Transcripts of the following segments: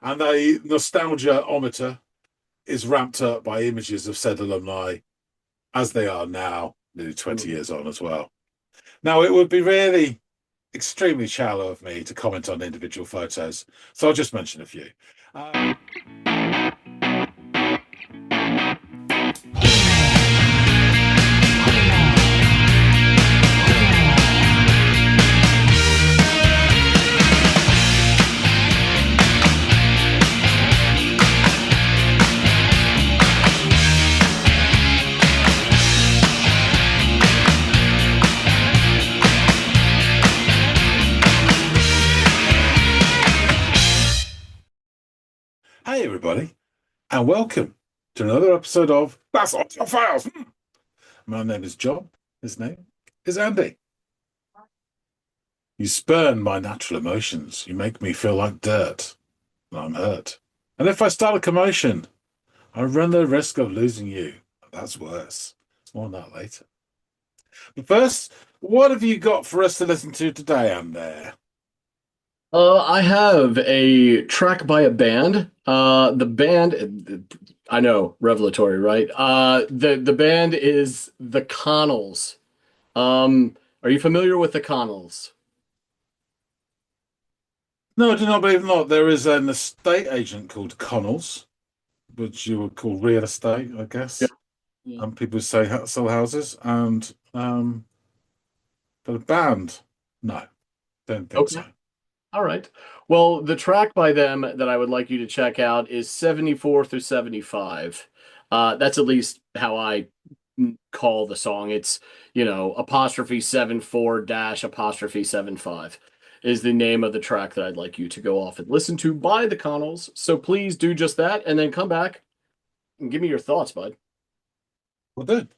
And the nostalgia-ometer is ramped up by images of said alumni as they are now, nearly 20 Mm. years on as well. Now, it would be really extremely shallow of me to comment on individual photos, so I'll just mention a few. Um, Hey, everybody, and welcome to another episode of That's Audiophiles. My name is John. His name is Andy. You spurn my natural emotions. You make me feel like dirt, and I'm hurt. And if I start a commotion, I run the risk of losing you. That's worse. More on that later. But first, what have you got for us to listen to today, Andy? I have a track by a band. The band, I know, revelatory, right? The band is the Connells. Are you familiar with the Connells? No, I do not believe not. There is an estate agent called Connells, which you would call real estate, I Yeah. guess. Yeah. And people say sell houses. And but a band, no, don't think Okay. so. All right. Well, the track by them that I would like you to check out is 74 through 75. That's at least how I call the song. It's, apostrophe 74 dash apostrophe 75 is the name of the track that I'd like you to go off and listen to by the Connells. So please do just that and then come back and give me your thoughts, bud. Well, then.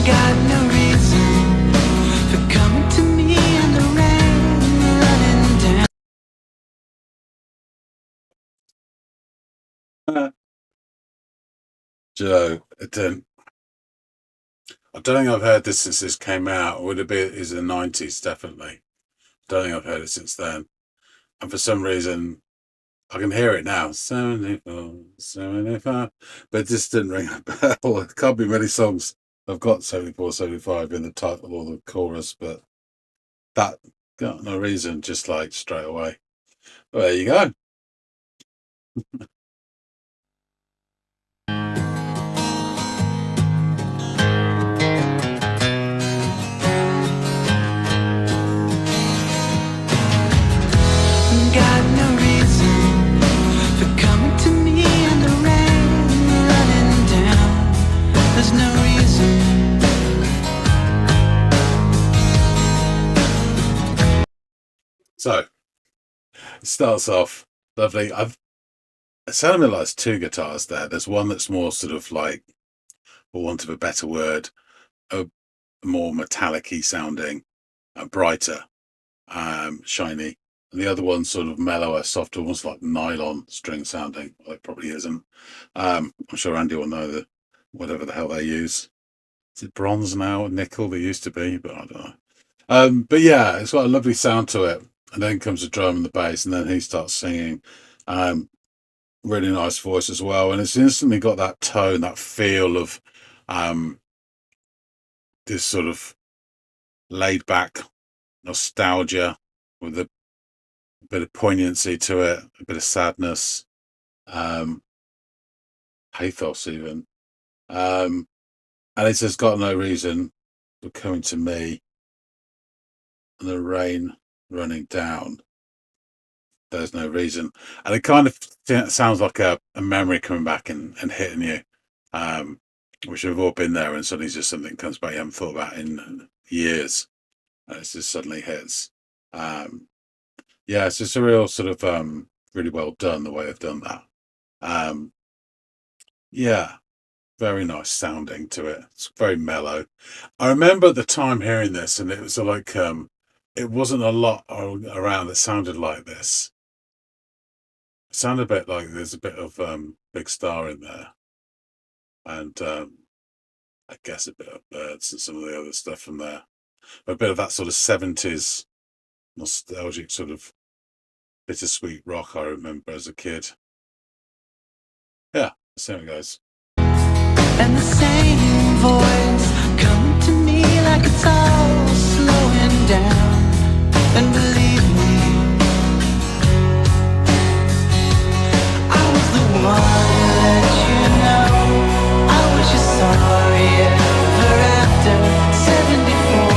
Got no reason for coming to me in the rain, running down. Joe, I don't think I've heard this since this came out. Would it be? Is the 90s definitely? Don't think I've heard it since then. And for some reason, I can hear it now. 74, 75. But it just didn't ring a bell. It can't be many songs I've got 74, 75 in the title or the chorus, but that got no reason, just like straight away. Well, there you go. Got no reason for coming to me in the rain, running down. There's no reason. So it starts off lovely. It sounded like there's two guitars there. There's one that's more sort of like, for want of a better word, a more metallic-y sounding, brighter, shiny. And the other one's sort of mellower, softer, almost like nylon string sounding. Well, it probably isn't. I'm sure Andy will know that whatever the hell they use. Is it bronze now or nickel? They used to be, but I don't know. But yeah, it's got a lovely sound to it. And then comes the drum and the bass, and then he starts singing. Um, really nice voice as well. And it's instantly got that tone, that feel of um, this sort of laid back nostalgia with a bit of poignancy to it, a bit of sadness, um, pathos even. Um, and it's just got no reason for coming to me and the rain running down. There's no reason. And it kind of sounds like a memory coming back and hitting you, which we've all been there, and suddenly just something comes back you haven't thought about in years. And it just suddenly hits. Um, yeah, it's just a real sort of really well done the way they've done that. Um, yeah, very nice sounding to it. It's very mellow. I remember at the time hearing this, and it was like it wasn't a lot around that sounded like this. It sounded a bit like there's a bit of Big Star in there. and I guess a bit of Birds and some of the other stuff from there. But a bit of that sort of 70s nostalgic sort of bittersweet rock I remember as a kid. Yeah, let's see how it goes. And the same voice come to me like it's all slowing down. And believe me, I was the one who let you know I was just sorry ever after 74,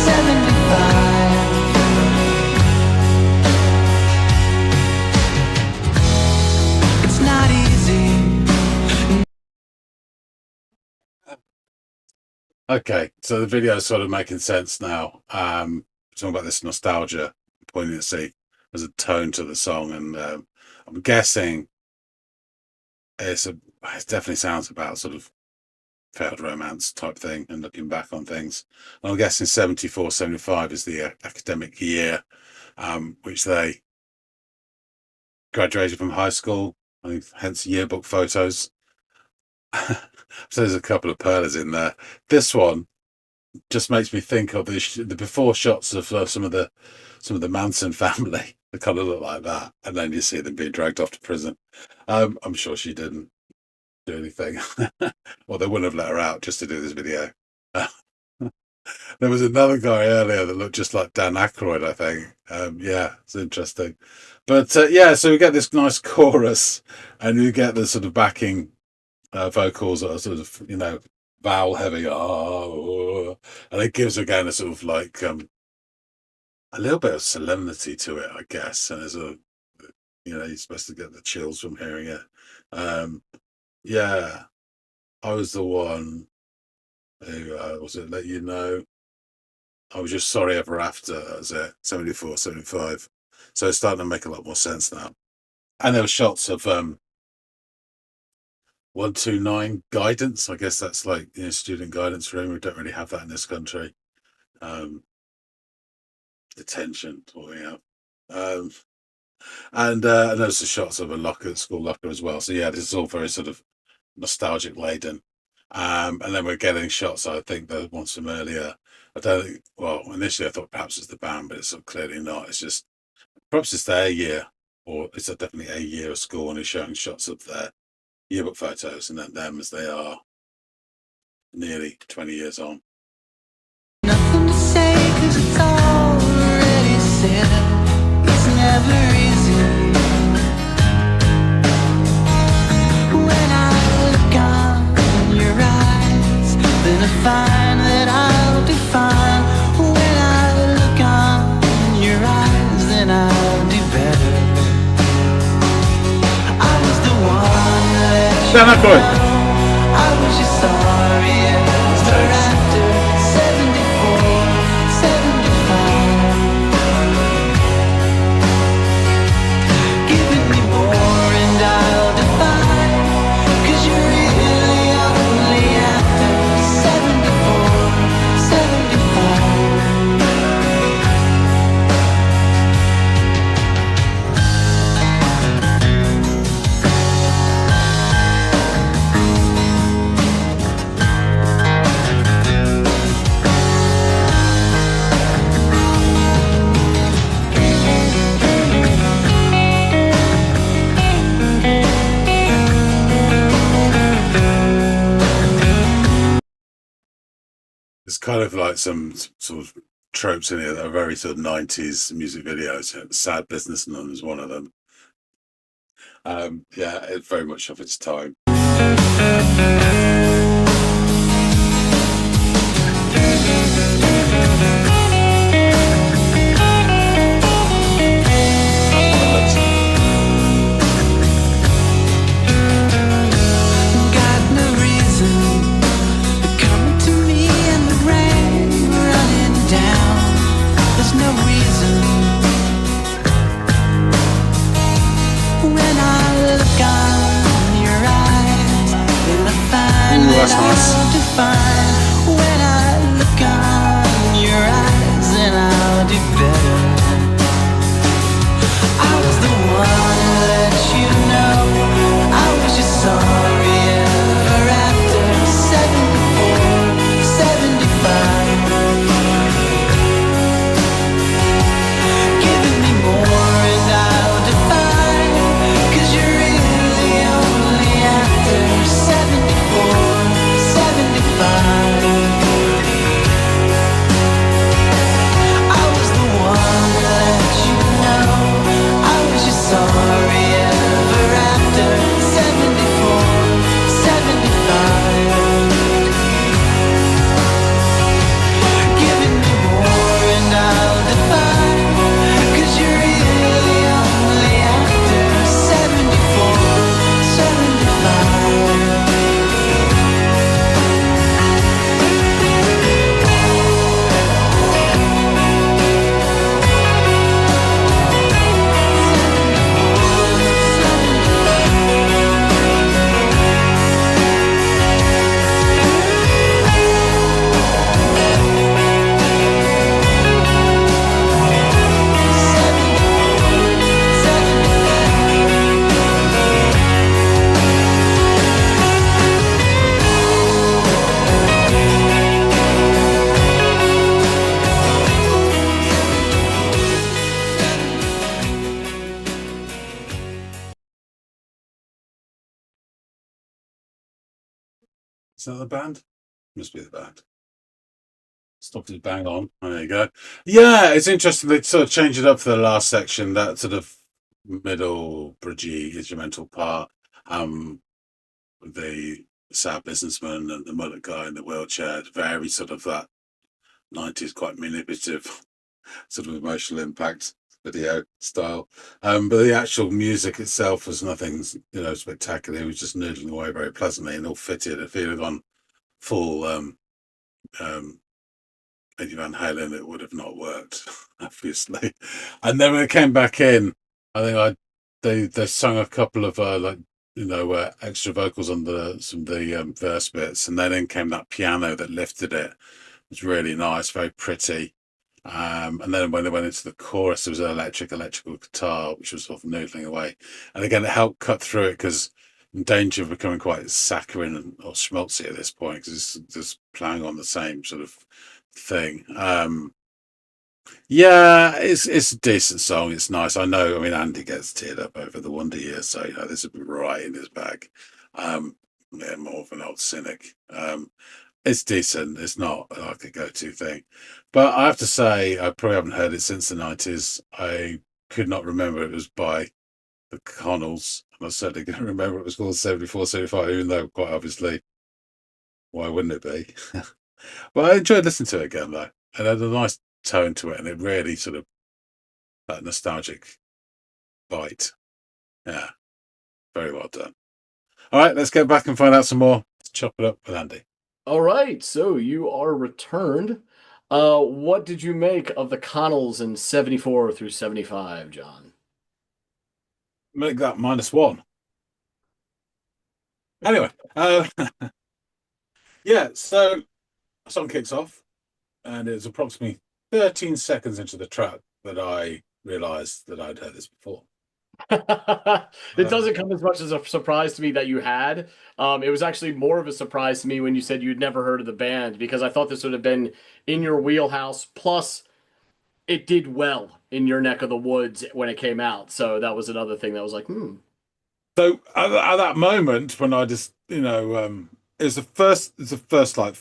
75. It's not easy. Okay, so the video is sort of making sense now. Talking about this nostalgia, poignancy, there's a tone to the song, and I'm guessing it definitely sounds about sort of failed romance type thing and looking back on things. And I'm guessing 74, 75 is the academic year which they graduated from high school, hence yearbook photos. So there's a couple of pearlers in there. This one just makes me think of the before shots of some of the Manson family. They kind of look like that, and then you see them being dragged off to prison. I'm sure she didn't do anything, or they wouldn't have let her out just to do this video. There was another guy earlier that looked just like Dan Aykroyd, I think. Yeah, it's interesting. But yeah, so we get this nice chorus, and you get the sort of backing vocals that are sort of, vowel heavy, and it gives again a sort of like a little bit of solemnity to it, I guess. And there's you're supposed to get the chills from hearing it. Yeah, I was the one who was it let you know I was just sorry ever after. That was it, 74, 75. So it's starting to make a lot more sense now. And there were shots of 129 guidance. I guess that's like student guidance room. We don't really have that in this country. Detention, what we have. And there's the shots of a locker, school locker as well. So yeah, this is all very sort of nostalgic laden. And then we're getting shots, I think, the ones from earlier. I don't think, well, initially I thought perhaps it's the band, but it's clearly not. It's just, perhaps it's their year, or it's definitely a year of school, and it's showing shots of their yearbook photos and then them as they are nearly 20 years on. Nothing to say 'cause it's already said. It's never easy. When I look on your eyes, then I find that I'll do fine. When I look on your eyes, then I'll do better. I was the one that Dan Aykroyd. I was just sorry ever after 74, 75. Giving me more and I'll define, 'cause you're really only after 74, 75. It's kind of like some sort of tropes in here that are very sort of 90s music videos. Sad Businessman is one of them. Yeah, it's very much of its time. Got no reason for coming to me in the rain, running down. There's no reason. When I look on your eyes, then I find Ooh, that that's nice. I'll define. When I look on your eyes, then I'll do better. I was the one who let you know I was just sorry ever after Is that the band? Must be the band. Stopped it bang on. There you go. Yeah, it's interesting. They sort of changed it up for the last section. That sort of middle, bridgy, instrumental part. The sad businessman and the mullet guy in the wheelchair. Very sort of that 90s, quite manipulative, sort of emotional impact video style. But the actual music itself was nothing, spectacular. It was just noodling away very pleasantly and all fitted. If it had gone full Eddie Van Halen, it would have not worked, obviously. And then when it came back in, I think they sung a couple of extra vocals on some of the verse bits, and then in came that piano that lifted it. It was really nice, very pretty. And then when they went into the chorus, there was an electrical guitar, which was sort of noodling away. And again, it helped cut through it because in danger of becoming quite saccharine or schmaltzy at this point because it's just playing on the same sort of thing. Yeah, it's a decent song. It's nice. I know. I mean, Andy gets teared up over the Wonder Years, so this would be right in his bag. Yeah, more of an old cynic. It's decent. It's not like a go-to thing, but I have to say, I probably haven't heard it since the 90s. I could not remember it was by the Connells, and I certainly can't remember it was called 74, 75, even though quite obviously, why wouldn't it be? Well, I enjoyed listening to it again, though. It had a nice tone to it, and it really sort of that nostalgic bite. Yeah, very well done. All right, let's get back and find out some more. Let's chop it up with Andy. All right, so you are returned. What did you make of the Connells in 74 through 75, John? Make that -1. Anyway, yeah, so the song kicks off, and it's approximately 13 seconds into the track that I realised that I'd heard this before. It doesn't come as much as a surprise to me that you had. It was actually more of a surprise to me when you said you'd never heard of the band because I thought this would have been in your wheelhouse. Plus, it did well in your neck of the woods when it came out. So that was another thing that was like, So at that moment when I just, it's the first like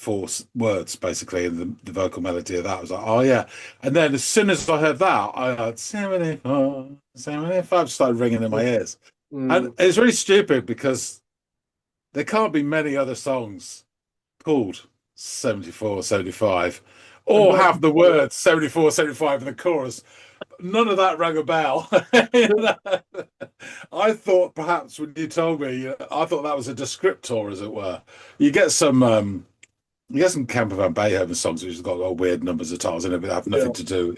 words basically, and the vocal melody of that was like, oh yeah. And then as soon as I heard that, I heard 74, 75 started ringing in my ears. And it's really stupid because there can't be many other songs called 74, 75 or have the words 74, 75 in the chorus. None of that rang a bell. I thought perhaps when you told me, I thought that was a descriptor, as it were. You get some Camper Van Beethoven songs which have got all weird numbers of titles in it, but have nothing to do,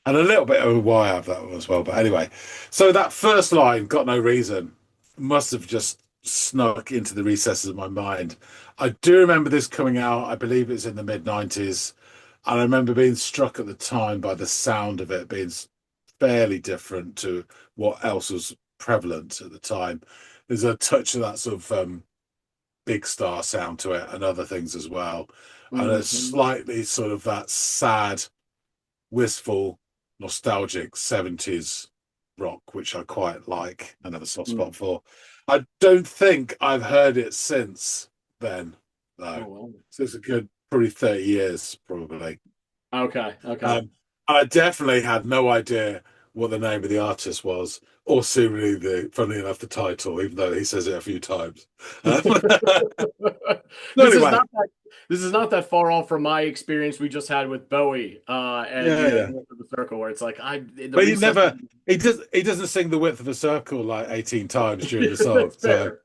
and a little bit of why I have that one as well. But anyway, so that first line, got no reason, must have just snuck into the recesses of my mind. I do remember this coming out. I believe it's in the mid-90s. And I remember being struck at the time by the sound of it being fairly different to what else was prevalent at the time. There's a touch of that sort of big star sound to it and other things as well. And a slightly sort of that sad, wistful, nostalgic 70s rock, which I quite like and have a soft spot for. I don't think I've heard it since then, though. Oh, wow. So it's a good probably 30 years, probably. Okay. I definitely had no idea what the name of the artist was, or seemingly funnily enough, the title, even though he says it a few times. This is not that far off from my experience we just had with Bowie and Width of the Circle, where it's like he doesn't sing the Width of a Circle like 18 times during the song. So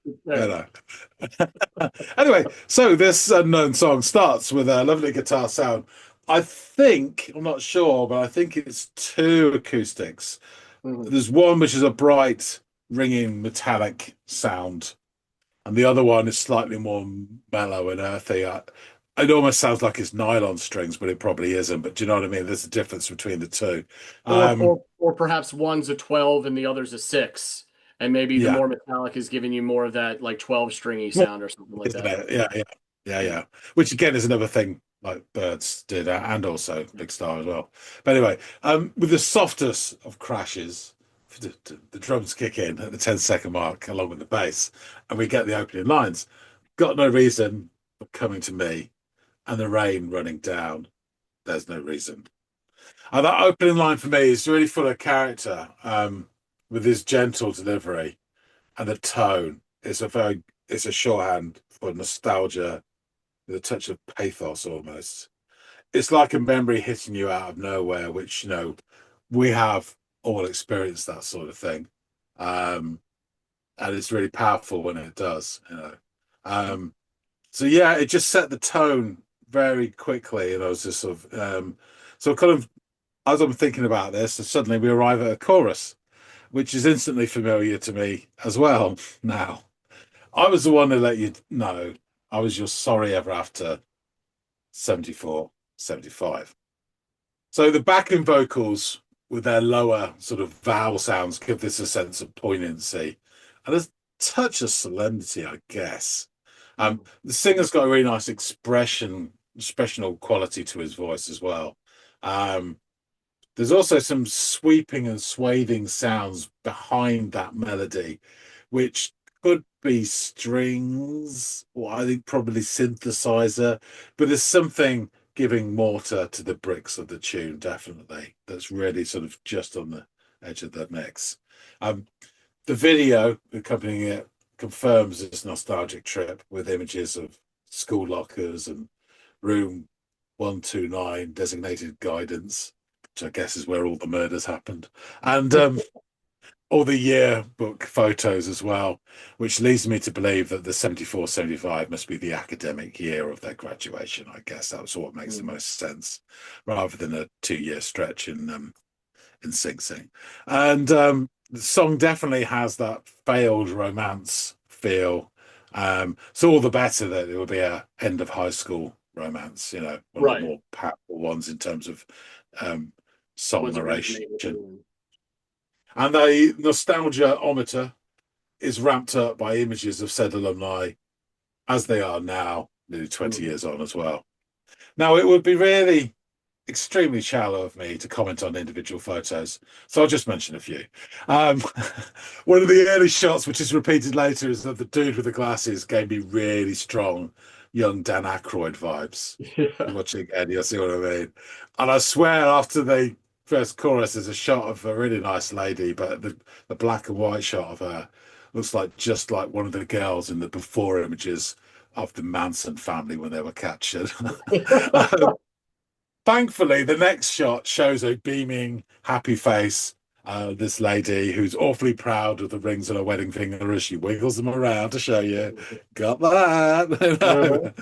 anyway, so this unknown song starts with a lovely guitar sound. I'm not sure, but I think it's 2 acoustics. There's one which is a bright, ringing, metallic sound, and the other one is slightly more mellow and earthy. It almost sounds like it's nylon strings, but it probably isn't. But do you know what I mean? There's a difference between the two. Or perhaps one's a 12 and the other's a 6. And maybe the more metallic is giving you more of that like 12 stringy sound or something like that. Yeah. Which again is another thing like Birds did, and also Big Star as well. But anyway, with the softest of crashes, the drums kick in at the 10-second mark along with the bass, and we get the opening lines. Got no reason, coming to me and the rain running down. There's no reason. And that opening line for me is really full of character, with his gentle delivery and the tone. It's a shorthand for nostalgia with a touch of pathos almost. It's like a memory hitting you out of nowhere, which, we have all experienced that sort of thing. Um, and it's really powerful when it does. So yeah, it just set the tone very quickly, and I was just sort of so kind of as I'm thinking about this, suddenly we arrive at a chorus, which is instantly familiar to me as well. Now, I was the one to let you know I was your sorry ever after 74, 75. So the backing vocals with their lower sort of vowel sounds give this a sense of poignancy and a touch of solemnity, I guess. The singer's got a really nice expressional quality to his voice as well. Um, there's also some sweeping and swathing sounds behind that melody, which could be strings, or I think probably synthesizer, but there's something giving mortar to the bricks of the tune, definitely. That's really sort of just on the edge of the mix. Um, the video accompanying it confirms this nostalgic trip with images of school lockers and room 129 designated guidance, which I guess is where all the murders happened, and all the yearbook photos as well, which leads me to believe that the 74, 75 must be the academic year of their graduation. I guess that's what makes the most sense, rather than a 2-year stretch in Sing Sing. And the song definitely has that failed romance feel. So all the better that it will be a end of high school romance, one of the more powerful ones in terms of song narration. And the nostalgia-ometer is ramped up by images of said alumni as they are now, nearly 20 years on as well. Now, it would be really extremely shallow of me to comment on individual photos, so I'll just mention a few. One of the early shots, which is repeated later, is that the dude with the glasses gave me really strong young Dan Aykroyd vibes. You watch it again, you'll see what I mean. And I swear, after the first chorus, there's a shot of a really nice lady, but the black and white shot of her looks like just like one of the girls in the before images of the Manson family when they were captured. Thankfully, the next shot shows a beaming, happy face. This lady who's awfully proud of the rings on her wedding finger as she wiggles them around to show you, got that.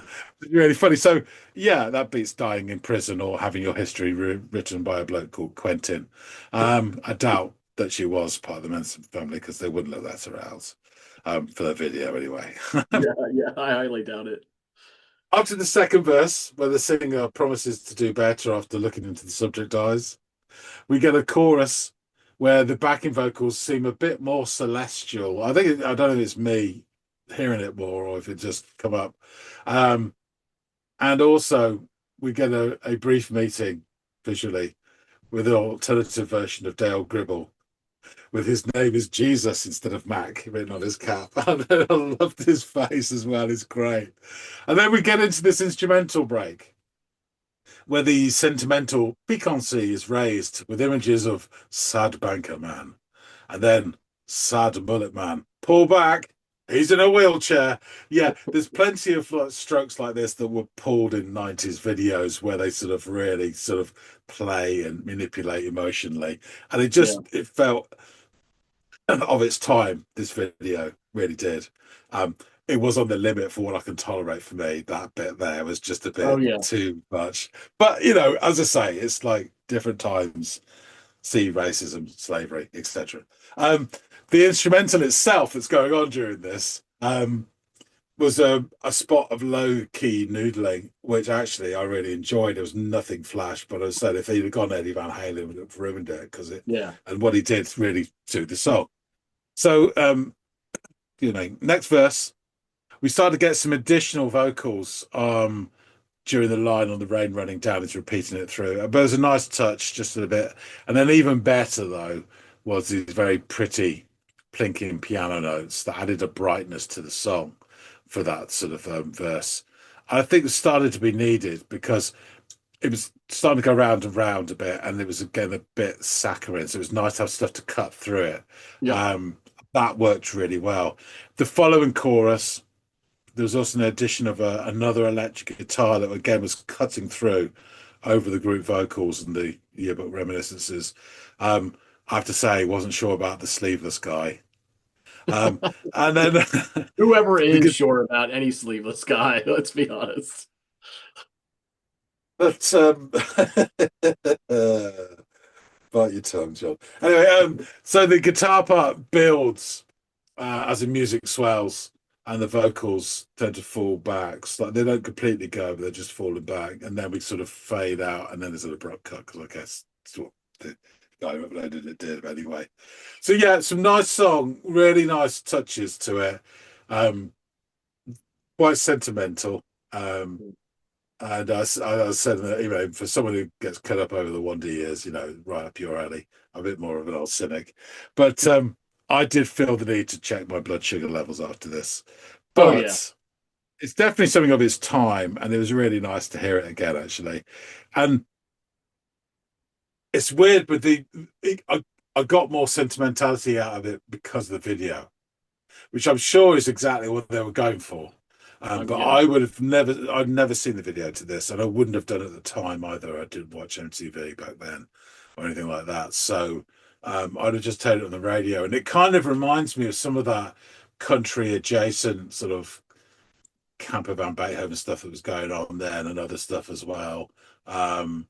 Really funny. So, yeah, that beats dying in prison or having your history written by a bloke called Quentin. I doubt that she was part of the Manson family because they wouldn't let that arouse for the video anyway. Yeah, I highly doubt it. Up to the second verse, where the singer promises to do better after looking into the subject eyes, we get a chorus where the backing vocals seem a bit more celestial. I don't know if it's me hearing it more or if it just come up. And also, we get a brief meeting visually with an alternative version of Dale Gribble, with his name is Jesus instead of Mac written on his cap. And I loved his face as well. It's great. And then we get into this instrumental break where the sentimental piquancy is raised with images of sad banker man and then sad mullet man. Pull back. He's in a wheelchair. Yeah, there's plenty of strokes like this that were pulled in 90s videos where they sort of really sort of play and manipulate emotionally. And it felt of its time, this video really did. It was on the limit for what I can tolerate for me. That bit there was just a bit too much. But, as I say, it's like different times, see racism, slavery, etc. The instrumental itself that's going on during this was a spot of low-key noodling, which actually I really enjoyed. There was nothing flash, but as I said, if he'd have gone Eddie Van Halen, it would have ruined it and what he did really suited the song. So, next verse, we started to get some additional vocals during the line on the rain running down. It's repeating it through. But it was a nice touch, just a bit. And then even better, though, was these very pretty plinking piano notes that added a brightness to the song for that sort of verse. I think it started to be needed because it was starting to go round and round a bit, and it was again a bit saccharine. So it was nice to have stuff to cut through it. Yeah. Um, that worked really well. The following chorus, there was also an addition of another electric guitar that again was cutting through over the group vocals and the yearbook reminiscences. I have to say, wasn't sure about the sleeveless guy. And then Whoever is the sure about any sleeveless guy, let's be honest. but bite your tongue, John. Anyway, so the guitar part builds as the music swells and the vocals tend to fall back. So like they don't completely go, but they're just falling back. And then we sort of fade out, and then there's an abrupt cut because I guess it's what the guy who uploaded it did anyway. So yeah, some nice song, really nice touches to it. Um, quite sentimental. And I said that, for someone who gets cut up over the Wonder Years, right up your alley. I'm a bit more of an old cynic. But I did feel the need to check my blood sugar levels after this. Oh yeah. But it's definitely something of its time, and it was really nice to hear it again, actually. And it's weird, but I got more sentimentality out of it because of the video, which I'm sure is exactly what they were going for. But Yeah. I'd never seen the video to this, and I wouldn't have done it at the time either. I didn't watch MTV back then or anything like that. So I'd have just heard it on the radio. And it kind of reminds me of some of that country adjacent sort of Camper Van Beethoven stuff that was going on then and other stuff as well. And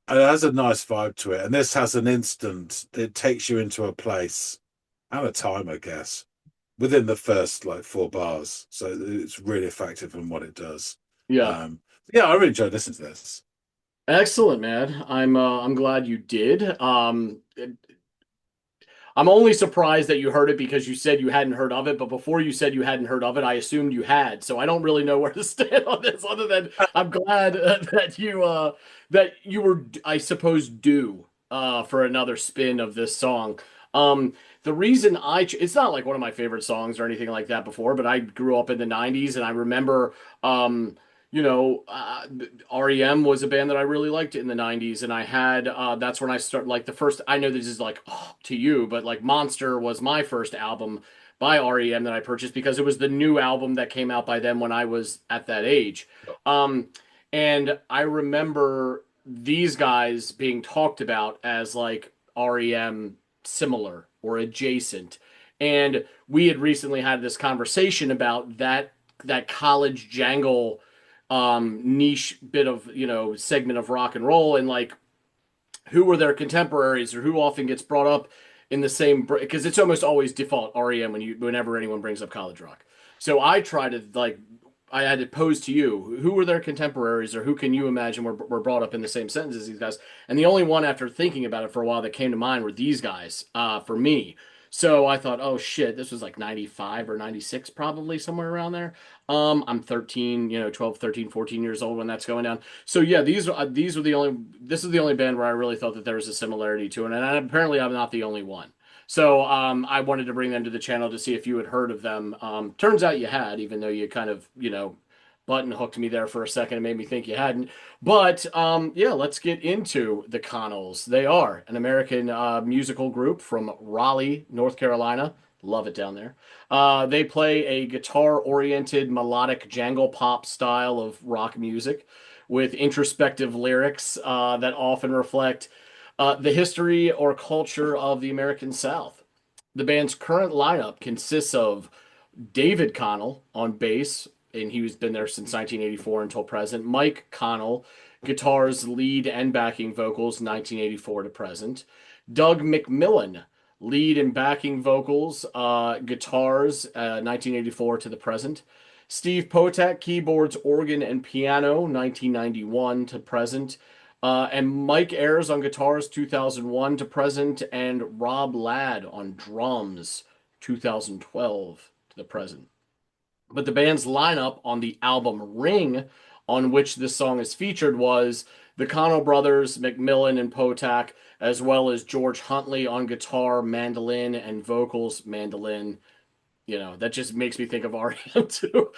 it has a nice vibe to it. And this has an instant, it takes you into a place and a time, I guess, within the first like 4 bars. So it's really effective in what it does. Yeah. Yeah, I really enjoyed listening to this. Excellent, man. I'm glad you did. I'm only surprised that you heard it because you said you hadn't heard of it, but before you said you hadn't heard of it, I assumed you had. So I don't really know where to stand on this, other than I'm glad that you were, I suppose, due for another spin of this song. The reason it's not like one of my favorite songs or anything like that before, but I grew up in the '90s and I remember you know, REM was a band that I really liked in the '90s, and I had that's when I started like the first. I know this is like to you, but like Monster was my first album by REM that I purchased because it was the new album that came out by them when I was at that age. Um, and I remember these guys being talked about as like REM similar or adjacent. And we had recently had this conversation about that college jangle niche bit of segment of rock and roll, and like who were their contemporaries or who often gets brought up in the same, because it's almost always default REM whenever anyone brings up college rock. So I try to like, I had to pose to you, who were their contemporaries or who can you imagine were brought up in the same sentence as these guys? And the only one after thinking about it for a while that came to mind were these guys for me. So I thought, oh shit, this was like 95 or 96, probably somewhere around there. I'm 13, 12, 13, 14 years old when that's going down. So yeah, these were this is the only band where I really thought that there was a similarity to it. And apparently I'm not the only one. So I wanted to bring them to the channel to see if you had heard of them. Turns out you had, even though you kind of, button hooked me there for a second and made me think you hadn't. But yeah, let's get into the Connells. They are an American musical group from Raleigh, North Carolina. Love it down there. They play a guitar-oriented melodic jangle pop style of rock music with introspective lyrics that often reflect the history or culture of the American South. The band's current lineup consists of David Connell on bass, and he's been there since 1984 until present. Mike Connell, guitars, lead, and backing vocals, 1984 to present. Doug McMillan, lead and backing vocals, guitars, 1984 to the present. Steve Potak, keyboards, organ, and piano, 1991 to present. And Mike Ayers on guitars, 2001 to present. And Rob Ladd on drums, 2012 to the present. But the band's lineup on the album Ring, on which this song is featured, was the Connell brothers, McMillan and Potak, as well as George Huntley on guitar, mandolin, and vocals, mandolin, That just makes me think of REM too.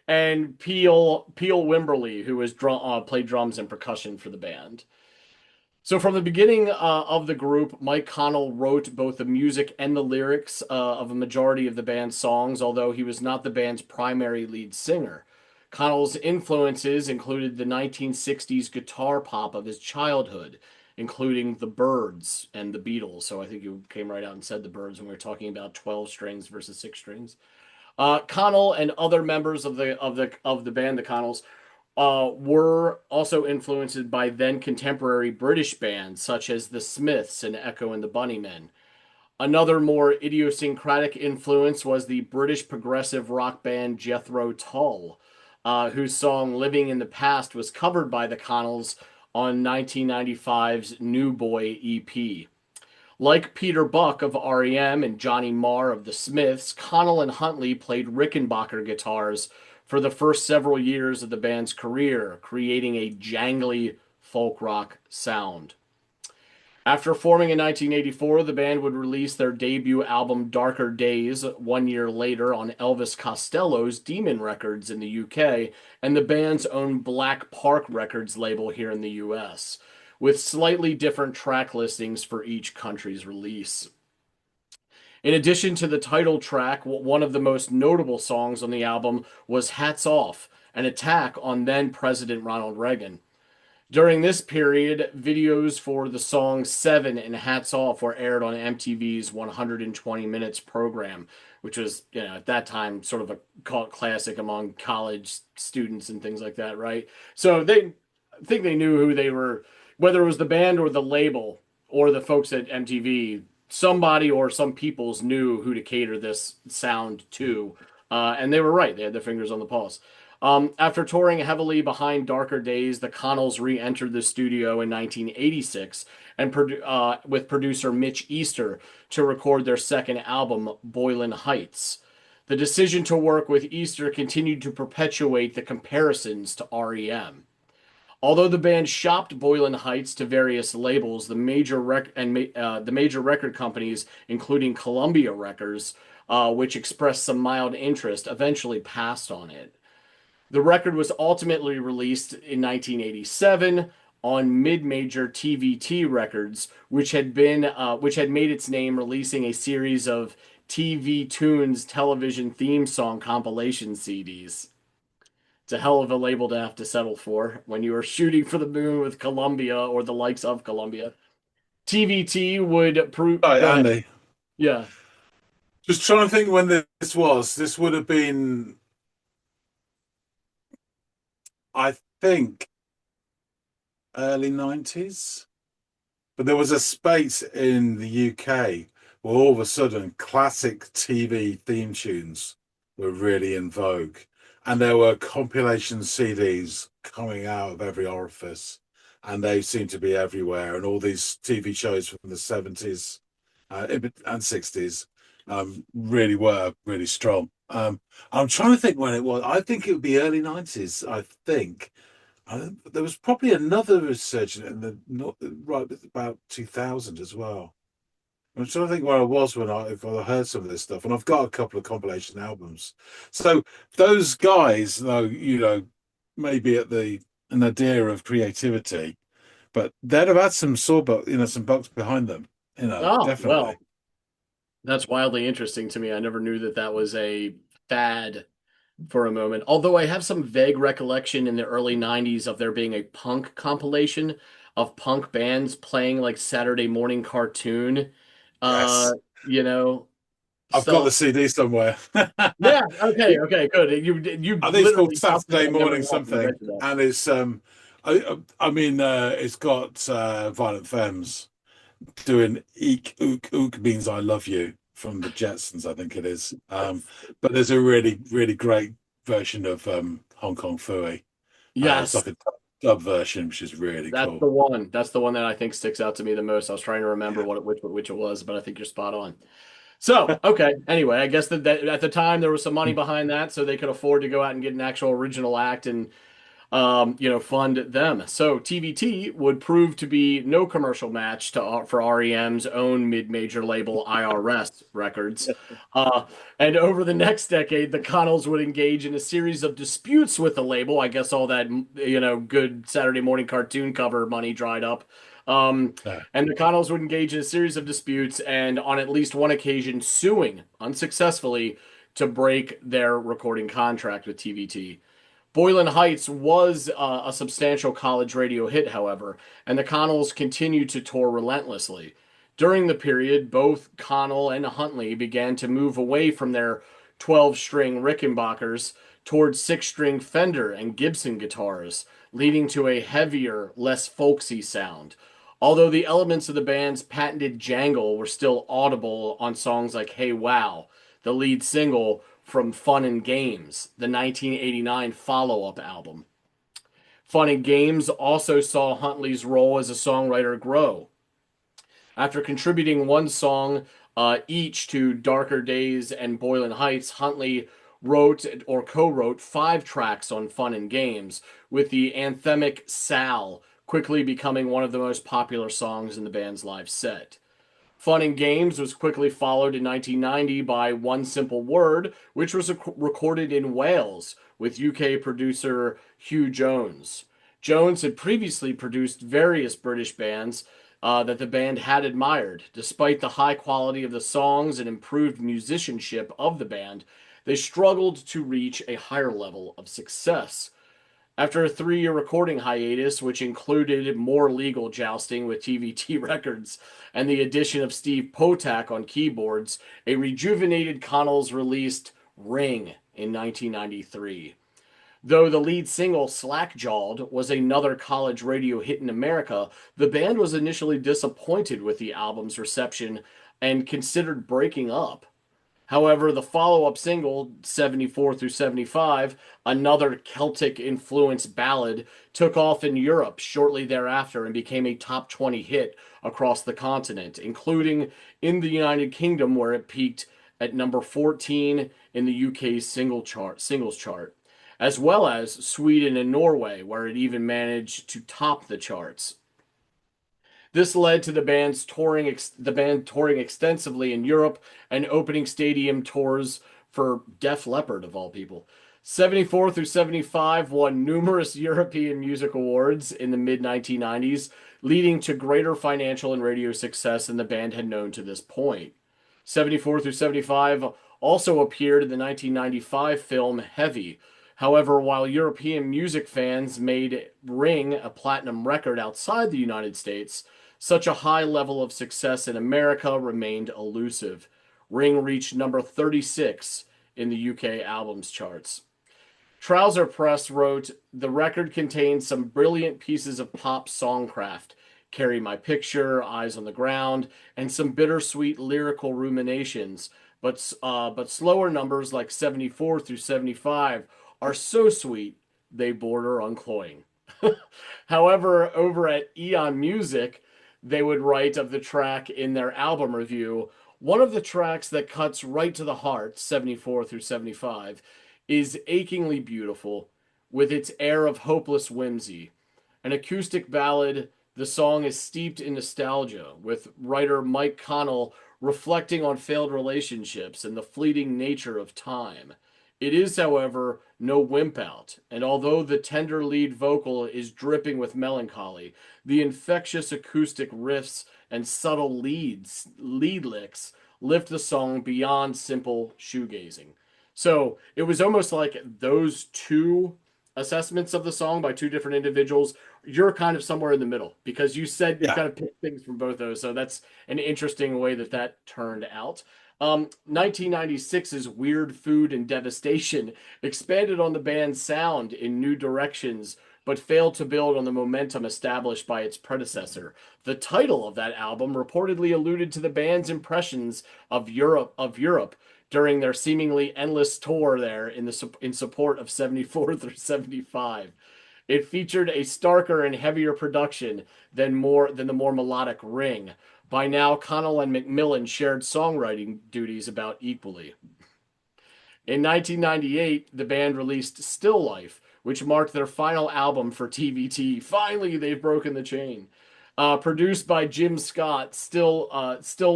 And Peel Wimberly, who was played drums and percussion for the band. So from the beginning of the group, Mike Connell wrote both the music and the lyrics of a majority of the band's songs, although he was not the band's primary lead singer. Connell's influences included the 1960s guitar pop of his childhood, including the Byrds and the Beatles. So I think you came right out and said the Byrds when we were talking about 12 strings versus 6 strings. Connell and other members of the band, the Connells, were also influenced by then contemporary British bands such as the Smiths and Echo and the Bunnymen. Another more idiosyncratic influence was the British progressive rock band Jethro Tull, whose song Living in the Past was covered by the Connells on 1995's New Boy EP. Like Peter Buck of REM and Johnny Marr of the Smiths, Connell and Huntley played Rickenbacker guitars for the first several years of the band's career, creating a jangly folk rock sound. After forming in 1984, the band would release their debut album Darker Days 1 year later on Elvis Costello's Demon Records in the UK and the band's own Black Park Records label here in the US, with slightly different track listings for each country's release. In addition to the title track, one of the most notable songs on the album was Hats Off, an attack on then President Ronald Reagan. During this period, videos for the songs Seven and Hats Off were aired on MTV's 120 Minutes program, which was, at that time sort of a cult classic among college students and things like that, right? So I think they knew who they were, whether it was the band or the label or the folks at MTV, somebody or some peoples knew who to cater this sound to. And they were right. They had their fingers on the pulse. After touring heavily behind Darker Days, the Connells re-entered the studio in 1986 and with producer Mitch Easter to record their second album, Boylan Heights. The decision to work with Easter continued to perpetuate the comparisons to REM. Although the band shopped Boylan Heights to various labels, the major record companies, including Columbia Records, which expressed some mild interest, eventually passed on it. The record was ultimately released in 1987 on mid-major TVT Records, which had made its name releasing a series of TV Tunes television theme song compilation CDs. It's a hell of a label to have to settle for when you are shooting for the moon with Columbia or the likes of Columbia. TVT would prove. Right, Go ahead. Andy. Yeah. Just trying to think when this was. This would have been, I think, early 90s. But there was a space in the UK where all of a sudden classic TV theme tunes were really in vogue. And there were compilation CDs coming out of every orifice. And they seemed to be everywhere. And all these TV shows from the 70s and 60s really were really strong. I'm trying to think when it was. I think it would be early 90s, I think. There was probably another resurgence in right about 2000 as well. I'm trying to think where I was if I heard some of this stuff, and I've got a couple of compilation albums. So those guys, though, maybe at the nadir of creativity, but they'd have had some some bucks behind them, Oh, definitely. well, that's wildly interesting to me. I never knew that was a fad for a moment. Although I have some vague recollection in the early 90s of there being a punk compilation of punk bands playing like Saturday morning cartoon. Yes. You know, I've got the stuff. CD somewhere. Yeah, okay, good. You I think it's called literally Saturday I've never Morning watched and something, mentioned that. and it's it's got Violent Femmes doing "Eek Ook Ook" means I love you from the Jetsons, I think it is. But there's a really really great version of Hong Kong Phooey. It's Yes, like a dub version, which is really that's cool. the one. That's the one that I think sticks out to me the most. I was trying to remember which it was, but I think you're spot on. So, okay. Anyway, I guess that at the time there was some money behind that, so they could afford to go out and get an actual original act. And fund them. So TVT would prove to be no commercial match for REM's own mid-major label IRS Records. And over the next decade, the Connells would engage in a series of disputes with the label. I guess all that, good Saturday morning cartoon cover money dried up. Yeah. And the Connells would engage in a series of disputes and on at least one occasion suing unsuccessfully to break their recording contract with TVT. Boylan Heights was a substantial college radio hit, however, and the Connells continued to tour relentlessly. During the period, both Connell and Huntley began to move away from their 12-string Rickenbackers towards 6-string Fender and Gibson guitars, leading to a heavier, less folksy sound. Although the elements of the band's patented jangle were still audible on songs like Hey Wow, the lead single from Fun and Games, the 1989 follow up album. Fun and Games also saw Huntley's role as a songwriter grow. After contributing one song each to Darker Days and Boylan Heights, Huntley wrote or co wrote 5 tracks on Fun and Games, with the anthemic Sal quickly becoming one of the most popular songs in the band's live set. Fun and Games was quickly followed in 1990 by One Simple Word, which was recorded in Wales with UK producer Hugh Jones. Jones had previously produced various British bands that the band had admired. Despite the high quality of the songs and improved musicianship of the band, they struggled to reach a higher level of success. After a 3-year recording hiatus, which included more legal jousting with TVT Records and the addition of Steve Potak on keyboards, a rejuvenated Connells released Ring in 1993. Though the lead single, Slack-Jawed, was another college radio hit in America, the band was initially disappointed with the album's reception and considered breaking up. However, the follow-up single, 74 through 75, another Celtic-influenced ballad, took off in Europe shortly thereafter and became a top 20 hit across the continent, including in the United Kingdom, where it peaked at number 14 in the UK's singles chart, as well as Sweden and Norway, where it even managed to top the charts. This led to the band touring extensively in Europe and opening stadium tours for Def Leppard, of all people. 74 through 75 won numerous European music awards in the mid-1990s, leading to greater financial and radio success than the band had known to this point. 74 through 75 also appeared in the 1995 film Heavy. However, while European music fans made Ring a platinum record outside the United States, such a high level of success in America remained elusive. Ring reached number 36 in the UK albums charts. Trouser Press wrote, "The record contains some brilliant pieces of pop songcraft, Carry My Picture, Eyes on the Ground, and some bittersweet lyrical ruminations, but slower numbers like 74 through 75 are so sweet they border on cloying." However, over at Eon Music, they would write of the track in their album review, "One of the tracks that cuts right to the heart, 74 through 75, is achingly beautiful, with its air of hopeless whimsy. An acoustic ballad, the song is steeped in nostalgia, with writer Mike Connell reflecting on failed relationships and the fleeting nature of time. It is, however, no wimp out, and although the tender lead vocal is dripping with melancholy, the infectious acoustic riffs and subtle lead licks lift the song beyond simple shoegazing." So it was almost like those two assessments of the song by two different individuals. You're kind of somewhere in the middle because you said you kind of picked things from both those. So that's an interesting way that turned out. 1996's Weird Food and Devastation expanded on the band's sound in new directions, but failed to build on the momentum established by its predecessor. The title of that album reportedly alluded to the band's impressions of Europe during their seemingly endless tour there in support of 74 through 75. It featured a starker and heavier production than the more melodic Ring. By now, Connell and McMillan shared songwriting duties about equally. In 1998, the band released Still Life, which marked their final album for TVT. Finally, they've broken the chain. Produced by Jim Scott, Still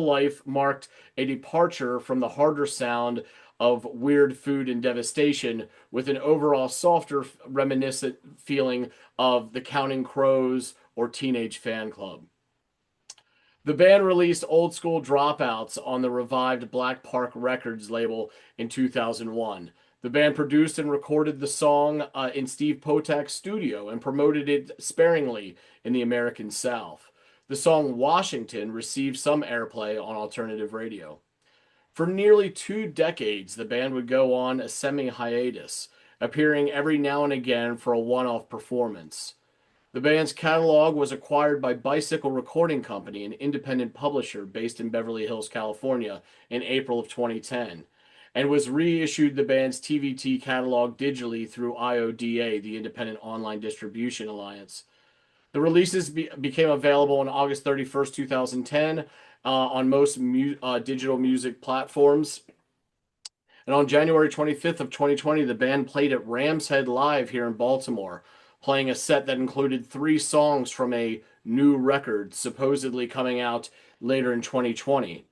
Life marked a departure from the harder sound of Weird Food and Devastation, with an overall softer, reminiscent feeling of The Counting Crows or Teenage Fan Club. The band released Old School Dropouts on the revived Black Park Records label in 2001. The band produced and recorded the song in Steve Potak's studio and promoted it sparingly in the American South. The song Washington received some airplay on alternative radio. For nearly 2 decades, the band would go on a semi-hiatus, appearing every now and again for a one-off performance. The band's catalog was acquired by Bicycle Recording Company, an independent publisher based in Beverly Hills, California, in April of 2010, and was reissued the band's TVT catalog digitally through IODA, the Independent Online Distribution Alliance. The releases became available on August 31st, 2010, on most digital music platforms. And on January 25th of 2020, the band played at Rams Head Live here in Baltimore, playing a set that included 3 songs from a new record supposedly coming out later in 2020.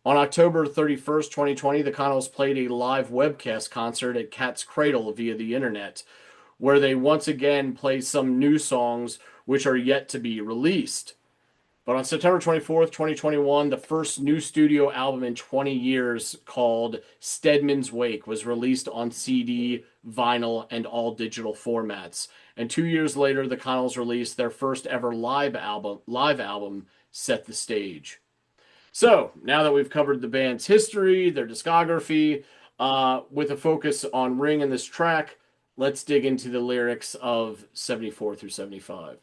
On October 31st, 2020, the Connells played a live webcast concert at Cat's Cradle via the internet, where they once again played some new songs which are yet to be released. But on September 24th, 2021, the first new studio album in 20 years, called Stedman's Wake, was released on CD, vinyl, and all digital formats. And 2 years later, the Connells released their first ever live album, Set the Stage. So, now that we've covered the band's history, their discography, with a focus on Ring in this track, let's dig into the lyrics of 74 through 75.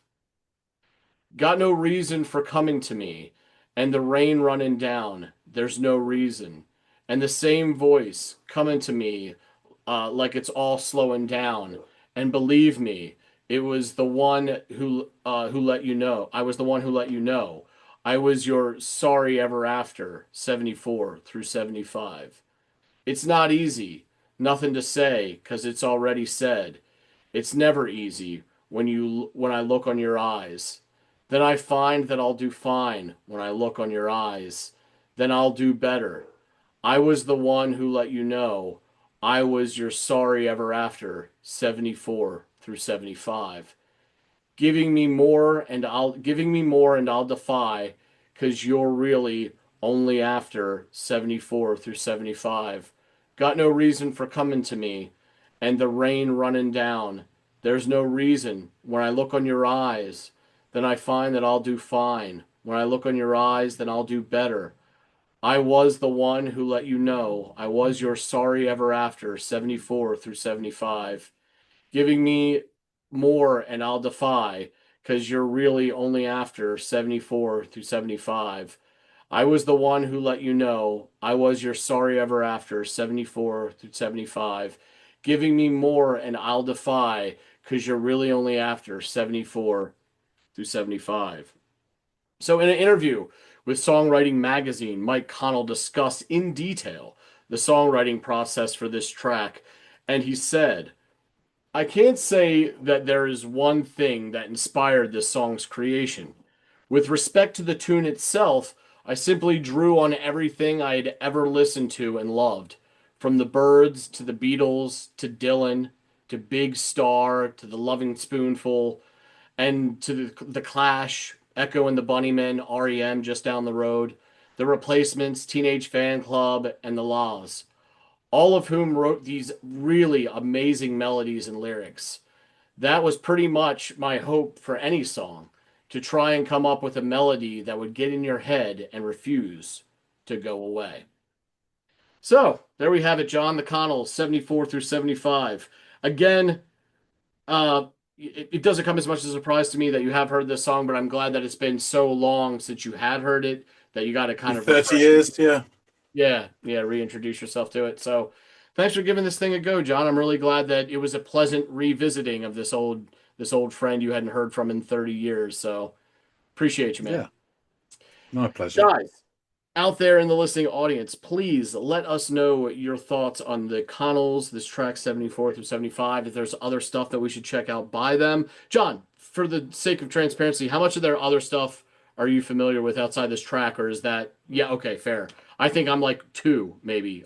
Got no reason for coming to me, and the rain running down, there's no reason. And the same voice coming to me like it's all slowing down. And believe me, it was the one who let you know. I was the one who let you know. I was your sorry ever after, 74 through 75. It's not easy, nothing to say, 'cause it's already said. It's never easy when I look on your eyes. Then I find that I'll do fine when I look on your eyes. Then I'll do better. I was the one who let you know. I was your sorry ever after, 74 through 75. Giving me more and I'll defy, 'cause you're really only after 74 through 75. Got no reason for coming to me, and the rain running down. There's no reason when I look on your eyes. Then I find that I'll do fine. When I look on your eyes, then I'll do better. I was the one who let you know. I was your sorry ever after, 74 through 75. Giving me more and I'll defy, 'cause you're really only after 74 through 75. I was the one who let you know. I was your sorry ever after, 74 through 75. Giving me more and I'll defy, 'cause you're really only after 74 through 75. So in an interview with Songwriting Magazine, Mike Connell discussed in detail the songwriting process for this track, and he said, I can't say that there is one thing that inspired this song's creation. With respect to the tune itself, I simply drew on everything I had ever listened to and loved, from the Byrds to the Beatles to Dylan to Big Star to the Loving Spoonful, and to the Clash, Echo and the Bunnymen, REM just down the road, the Replacements, Teenage Fan Club, and the Laws, all of whom wrote these really amazing melodies and lyrics. That was pretty much my hope for any song, to try and come up with a melody that would get in your head and refuse to go away. So, there we have it, John, the Connells, 74 through 75. Again, it doesn't come as much as a surprise to me that you have heard this song, but I'm glad that it's been so long since you had heard it that you got to kind of 30 years, yeah. Yeah, reintroduce yourself to it. So thanks for giving this thing a go, John. I'm really glad that it was a pleasant revisiting of this old friend you hadn't heard from in 30 years. So appreciate you, man. Yeah. My pleasure. Guys, out there in the listening audience, please let us know your thoughts on the Connells, this track 74 through 75. If there's other stuff that we should check out by them. John, for the sake of transparency, how much of their other stuff are you familiar with outside this track, or is that, yeah, okay, fair. I think I'm like two, maybe.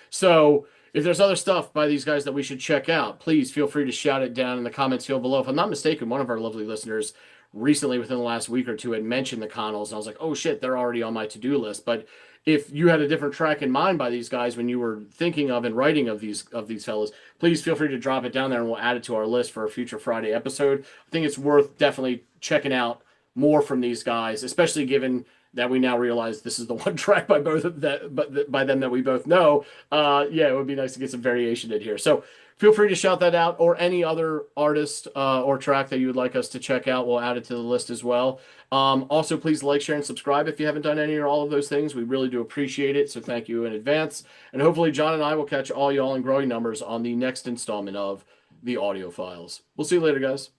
So if there's other stuff by these guys that we should check out, please feel free to shout it down in the comments field below. If I'm not mistaken, one of our lovely listeners recently within the last week or two had mentioned the Connells, and I was like, oh shit, they're already on my to-do list. But if you had a different track in mind by these guys when you were thinking of and writing of these fellas, please feel free to drop it down there and we'll add it to our list for a future Friday episode. I think it's worth definitely checking out more from these guys, especially given that we now realize this is the one track by both of that, but by them that we both know. Yeah, it would be nice to get some variation in here. So feel free to shout that out, or any other artist or track that you would like us to check out. We'll add it to the list as well. Also, please like, share, and subscribe if you haven't done any or all of those things. We really do appreciate it, so thank you in advance. And hopefully John and I will catch all y'all in growing numbers on the next installment of the Audiophiles. We'll see you later, guys.